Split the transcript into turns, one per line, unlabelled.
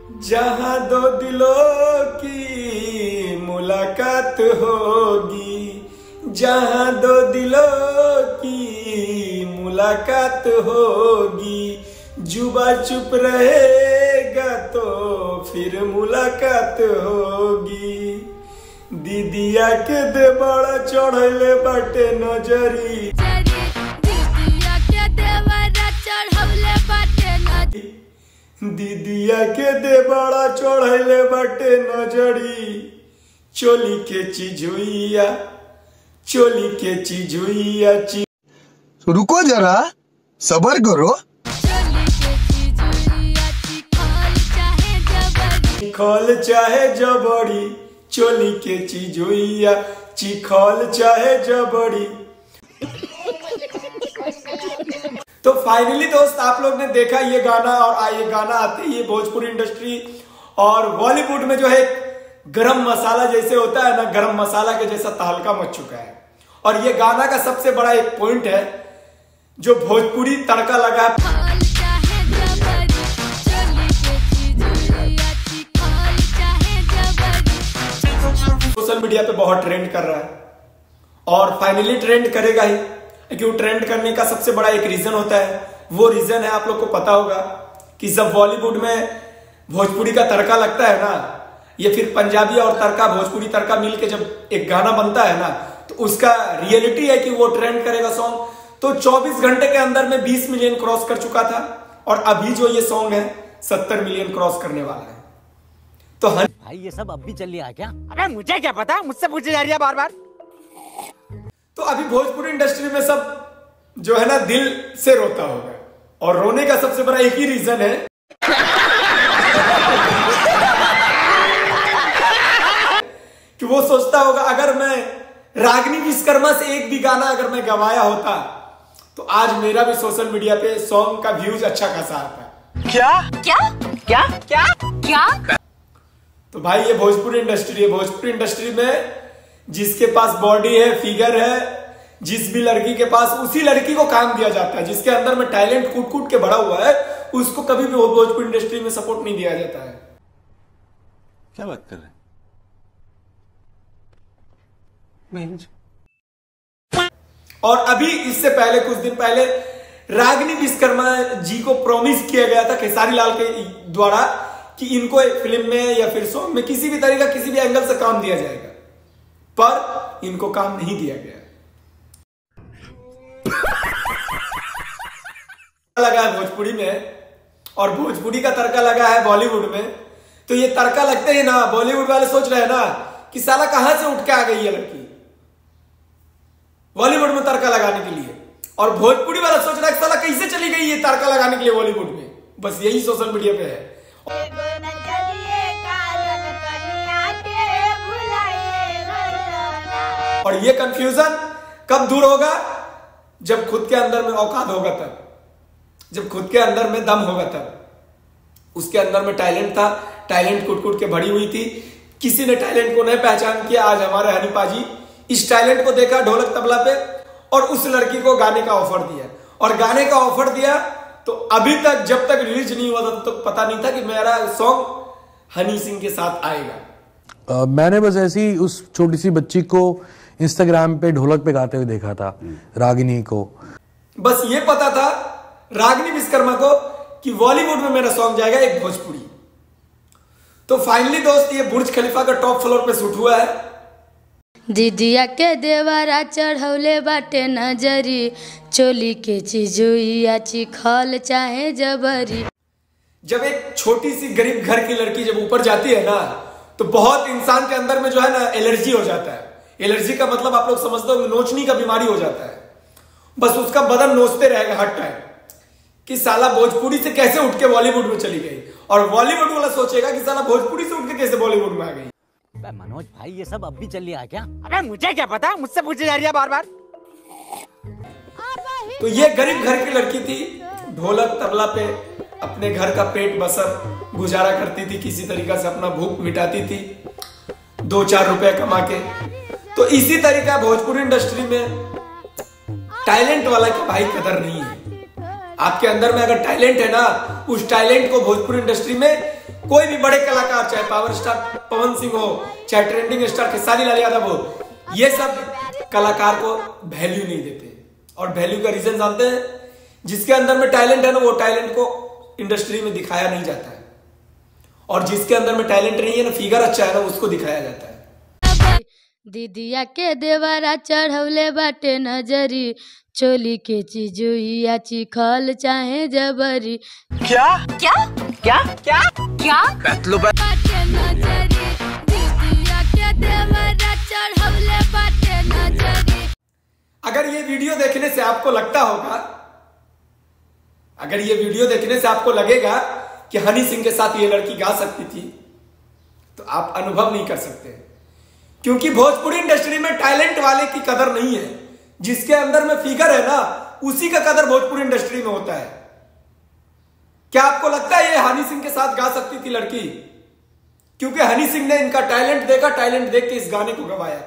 जहां दो दिलों की मुलाकात होगी, जहां दो दिलों की मुलाकात होगी, जुबा चुप रहेगा तो फिर मुलाकात होगी। दीदिया के दे बड़ा चढ़ले बाटे नजरी, दीदिया के दे बड़ा चढ़ले बाटे नजरी, चोली के चिजुइया, चोली के चिजुइया
रुको जरा सबर करो।
चिखल चाहे जबड़ी, चोली के चिजुइया चिखल चाहे जबड़ी। तो फाइनली दोस्त आप लोग ने देखा ये गाना, और ये गाना आते ही भोजपुरी इंडस्ट्री और बॉलीवुड में जो है गरम मसाला जैसे होता है ना, गरम मसाला के जैसा तहलका मच चुका है। और ये गाना का सबसे बड़ा एक पॉइंट है जो भोजपुरी तड़का लगा है। सोशल मीडिया पे बहुत ट्रेंड कर रहा है और फाइनली ट्रेंड करेगा ही, क्यों ट्रेंड करने का सबसे बड़ा एक रीजन होता है। वो रीजन है आप लोग को पता होगा कि जब बॉलीवुड में भोजपुरी का तड़का लगता है ना, ये फिर पंजाबी और तड़का भोजपुरी तड़का मिलके जब एक गाना बनता है ना, तो उसका रियलिटी है कि वो ट्रेंड करेगा सॉन्ग। तो 24 घंटे के अंदर में 20 मिलियन क्रॉस कर चुका था और अभी जो ये सॉन्ग है 70 मिलियन क्रॉस करने वाला है। तो
भाई ये सब अब भी चल रहा है क्या? अबे मुझे क्या पता, मुझसे पूछे जा रही है बार बार।
तो अभी भोजपुरी इंडस्ट्री में सब जो है ना दिल से रोता होगा, और रोने का सबसे बड़ा एक ही रीजन है कि वो सोचता होगा अगर मैं रागिनी विश्वकर्मा से एक भी गाना अगर मैं गवाया होता तो आज मेरा भी सोशल मीडिया पे सॉन्ग का व्यूज अच्छा खासा आता।
क्या क्या क्या क्या क्या?
तो भाई ये भोजपुरी इंडस्ट्री है, भोजपुरी इंडस्ट्री में जिसके पास बॉडी है, फिगर है, जिस भी लड़की के पास, उसी लड़की को काम दिया जाता है। जिसके अंदर में टैलेंट कूट कूट के बड़ा हुआ है उसको कभी भी भोजपुरी इंडस्ट्री में सपोर्ट नहीं दिया जाता है।
क्या बात कर रहे हैं?
और अभी इससे पहले कुछ दिन पहले रागिनी विश्वकर्मा जी को प्रॉमिस किया गया था खेसारी लाल के द्वारा कि इनको एक फिल्म में या फिर सॉन्ग में किसी भी तरीका किसी भी एंगल से काम दिया जाएगा, पर इनको काम नहीं दिया गया। लगा है भोजपुरी में और भोजपुरी का तड़का लगा है बॉलीवुड में। तो ये तड़का लगते ही ना बॉलीवुड वाले सोच रहे हैं ना कि साला कहां से उठ के आ गई है लड़की बॉलीवुड में तड़का लगाने के लिए, और भोजपुरी वाला सोच रहा है साला कैसे चली गई ये तड़का लगाने के लिए बॉलीवुड में। बस यही सोशल मीडिया पे है। और ये कंफ्यूजन कब दूर होगा? जब खुद के अंदर में औकात होगा तब, जब खुद के अंदर में दम होगा तब। उसके अंदर में टैलेंट था, टैलेंट कुट कुट के भरी हुई थी, किसी ने टैलेंट को नहीं पहचान किया। आज हमारे हनी पाजी इस टैलेंट को देखा ढोलक तबला पे और उस लड़की को गाने का ऑफर दिया, और गाने का ऑफर दिया तो अभी तक जब तक रिलीज नहीं हुआ था तब तक पता नहीं था कि मेरा सॉन्ग हनी सिंह के साथ आएगा।
मैंने बस ऐसी उस छोटी सी बच्ची को इंस्टाग्राम पे ढोलक पे गाते हुए देखा था, रागिनी को।
बस ये पता था रागिनी विश्वकर्मा को कि बॉलीवुड में मेरा सॉन्ग जाएगा एक भोजपुरी। तो फाइनली दोस्त ये बुर्ज खलीफा का टॉप फ्लोर पे शूट हुआ है।
दीदिया के देवरा चढ़ौले बाटे नजरी, चोली के चिजुइया चिखल चाहे जबरी। जब एक छोटी सी गरीब घर की लड़की जब ऊपर जाती है ना, तो बहुत इंसान के अंदर में जो है ना एलर्जी हो जाता है। एलर्जी का मतलब आप लोग समझते हो, नोचनी का बीमारी हो जाता है। बस उसका बदन नोचते रहेगा हर टाइम कि साला भोजपुरी से कैसे उठ के बॉलीवुड में चली गई, और बॉलीवुड वाला सोचेगा कि साला भोजपुरी से उठ के कैसे बॉलीवुड में आ गई।
मनोज भाई ये सब अब भी चल रहा है क्या? अबे मुझे क्या पता, मुझसे पूछे जा रही है बार बार।
तो ये गरीब घर की लड़की थी, ढोलक तबला पे अपने घर का पेट बसर गुजारा करती थी, किसी तरीका से अपना भूख मिटाती थी 2-4 रुपए कमा के। तो इसी तरीका भोजपुरी इंडस्ट्री में टैलेंट वाला की भाई कदर नहीं है। आपके अंदर में अगर टैलेंट है ना, उस टैलेंट को भोजपुरी इंडस्ट्री में कोई भी बड़े कलाकार, चाहे पावर स्टार पवन सिंह हो, चाहे ट्रेंडिंग स्टार खेसारी लाल यादव हो, ये सब कलाकार को वैल्यू नहीं देते। और वैल्यू का रीजन जानते हैं? जिसके अंदर में टैलेंट है ना, वो टैलेंट को इंडस्ट्री में दिखाया नहीं जाता है, और जिसके अंदर में टैलेंट नहीं है ना, फिगर अच्छा है ना, उसको दिखाया जाता है।
दीदिया के देवरा चढ़ौले बाटे नजरी, चोली के चिजुइया चिखल चाहे जबरी।
क्या
क्या क्या क्या क्या
बाटे नजरी, दीदिया के देवरा चढ़ौले बाटे नजरी।
अगर ये वीडियो देखने से आपको लगता होगा, अगर ये वीडियो देखने से आपको लगेगा कि हनी सिंह के साथ ये लड़की गा सकती थी, तो आप अनुभव नहीं कर सकते, क्योंकि भोजपुरी इंडस्ट्री में टैलेंट वाले की कदर नहीं है। जिसके अंदर में फिगर है ना, उसी का कदर भोजपुरी इंडस्ट्री में होता है। क्या आपको लगता है ये हनी सिंह के साथ गा सकती थी लड़की? क्योंकि हनी सिंह ने इनका टैलेंट देखा, टैलेंट देख के इस गाने को गवाया।